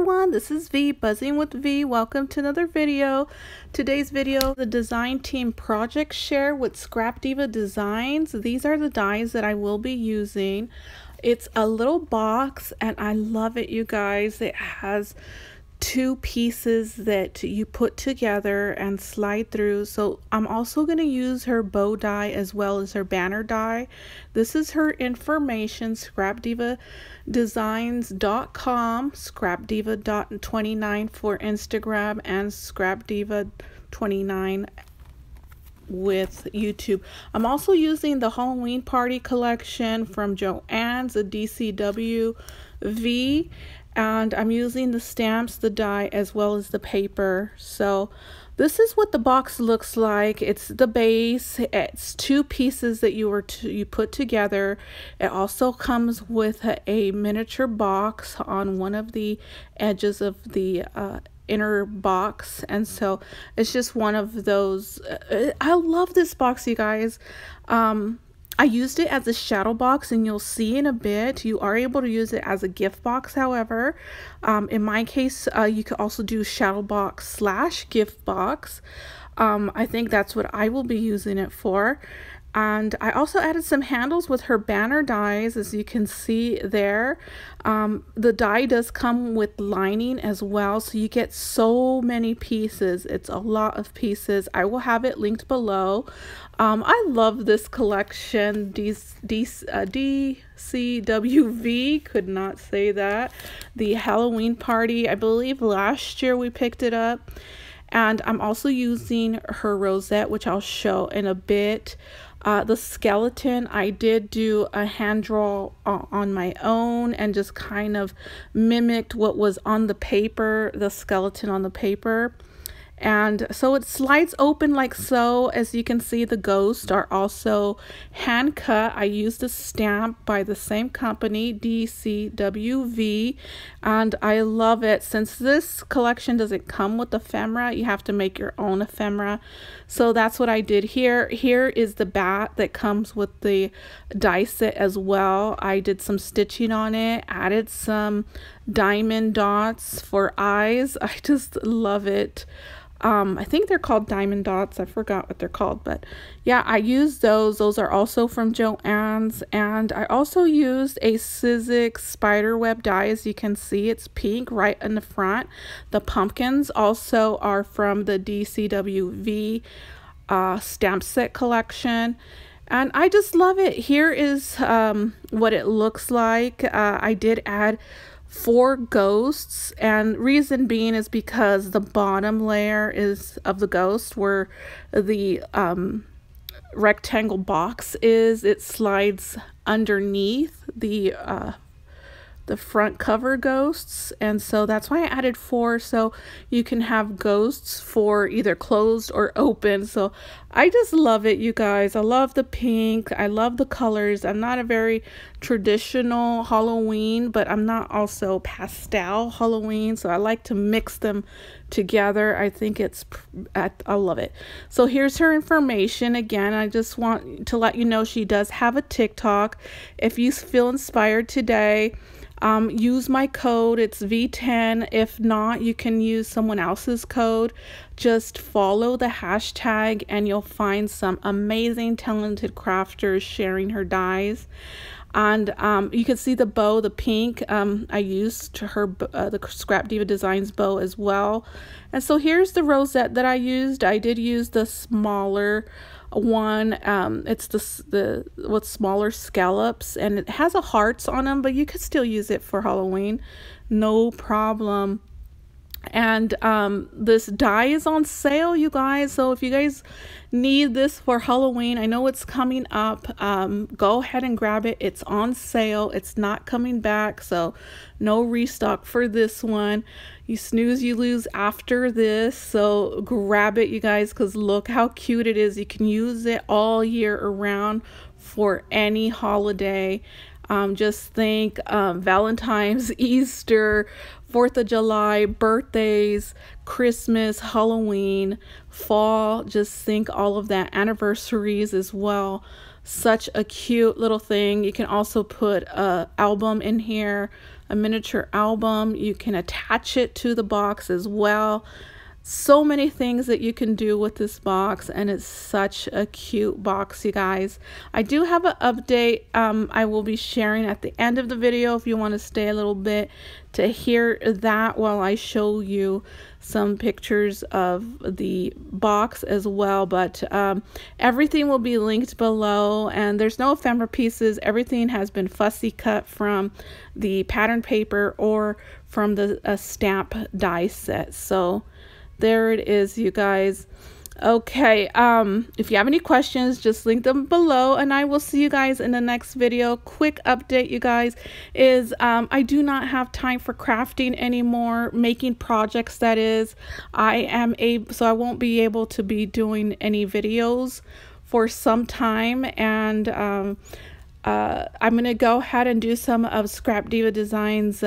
everyone, this is V, Buzzing with V. Welcome to another video. Today's video, the design team project share with Scrap Diva Designs. These are the dies that I will be using. It's a little box and I love it, you guys. It has two pieces that you put together and slide through. So I'm also going to use her bow die as well as her banner die. This is her information, scrapdivadesigns.com, scrapdiva.29 for Instagram, and scrapdiva29 with YouTube. I'm also using the Halloween Party collection from Joann's, a DCWV, and I'm using the stamps, the die, as well as the paper. So this is what the box looks like. It's the base. It's two pieces that you put together. It also comes with a miniature box on one of the edges of the inner box, and so it's just one of those. I love this box, you guys. I used it as a shadow box, and you'll see in a bit you are able to use it as a gift box. However, in my case, you could also do shadow box / gift box. I think that's what I will be using it for. And I also added some handles with her banner dies, as you can see there. The die does come with lining as well, so you get so many pieces. It's a lot of pieces. I will have it linked below. I love this collection. DCWV, could not say that. The Halloween Party, I believe last year we picked it up. And I'm also using her rosette, which I'll show in a bit. The skeleton, I did do a hand draw on my own and just kind of mimicked what was on the paper, the skeleton on the paper. And so it slides open like so. As you can see, the ghosts are also hand cut. I used a stamp by the same company, DCWV, and I love it. Since this collection doesn't come with ephemera, you have to make your own ephemera. So that's what I did here. Here is the bat that comes with the die set as well. I did some stitching on it, added some diamond dots for eyes. I just love it. I think they're called diamond dots. I forgot what they're called, but yeah, I used those. Those are also from Joann's, and I also used a Sizzix spiderweb die. As you can see, it's pink right in the front. The pumpkins also are from the DCWV stamp set collection, and I just love it. Here is what it looks like. I did add 4 ghosts, and reason being is because the bottom layer is of the ghost where the rectangle box is. It slides underneath the front cover ghosts, and so that's why I added 4, so you can have ghosts for either closed or open. So I just love it, you guys. I love the pink. I love the colors. I'm not a very traditional Halloween, but I'm not also pastel Halloween, so I like to mix them together. I think I love it. So here's her information again. I just want to let you know she does have a TikTok. If you feel inspired today, use my code. It's V10. If not, you can use someone else's code. Just follow the hashtag and you'll find some amazing talented crafters sharing her dies. And you can see the bow, the pink. I used her the Scrap Diva Designs bow as well. And so here's the rosette that I used. I did use the smaller one. It's the with smaller scallops, and it has a hearts on them, but you could still use it for Halloween, no problem. And this die is on sale, you guys, so if you guys need this for Halloween, I know it's coming up, go ahead and grab it. It's on sale. It's not coming back, so no restock for this one. You snooze, you lose after this, so grab it, you guys, because look how cute it is. You can use it all year around for any holiday. Just think Valentine's, Easter, 4th of July, birthdays, Christmas, Halloween, fall, just think all of that, anniversaries as well. Such a cute little thing. You can also put an album in here, a miniature album. You can attach it to the box as well. So many things that you can do with this box, and it's such a cute box, you guys. I do have an update I will be sharing at the end of the video if you want to stay a little bit to hear that while I show you some pictures of the box as well. But everything will be linked below, and there's no ephemera pieces. Everything has been fussy cut from the pattern paper or from the stamp die set. So there it is, you guys. Okay, if you have any questions, just link them below, and I will see you guys in the next video. Quick update, you guys, is I do not have time for crafting anymore, making projects, that is. So I won't be able to be doing any videos for some time, and I'm gonna go ahead and do some of Scrap Diva Designs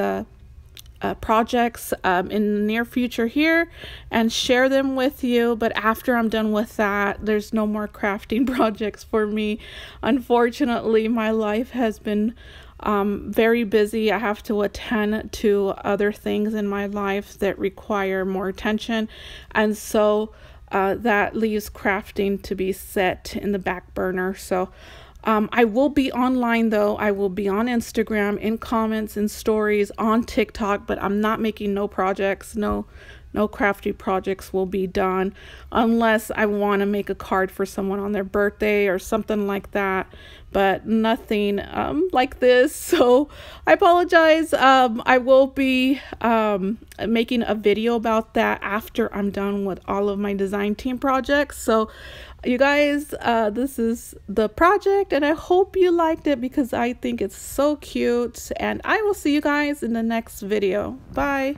projects in the near future here and share them with you. But after I'm done with that, there's no more crafting projects for me. Unfortunately, my life has been very busy. I have to attend to other things in my life that require more attention, and so that leaves crafting to be set in the back burner. So I will be online though. I will be on Instagram, in comments and stories, on TikTok, but I'm not making no projects. No crafty projects will be done unless I want to make a card for someone on their birthday or something like that, but nothing like this. So I apologize. I will be making a video about that after I'm done with all of my design team projects. So you guys, this is the project, and I hope you liked it because I think it's so cute, and I will see you guys in the next video. Bye.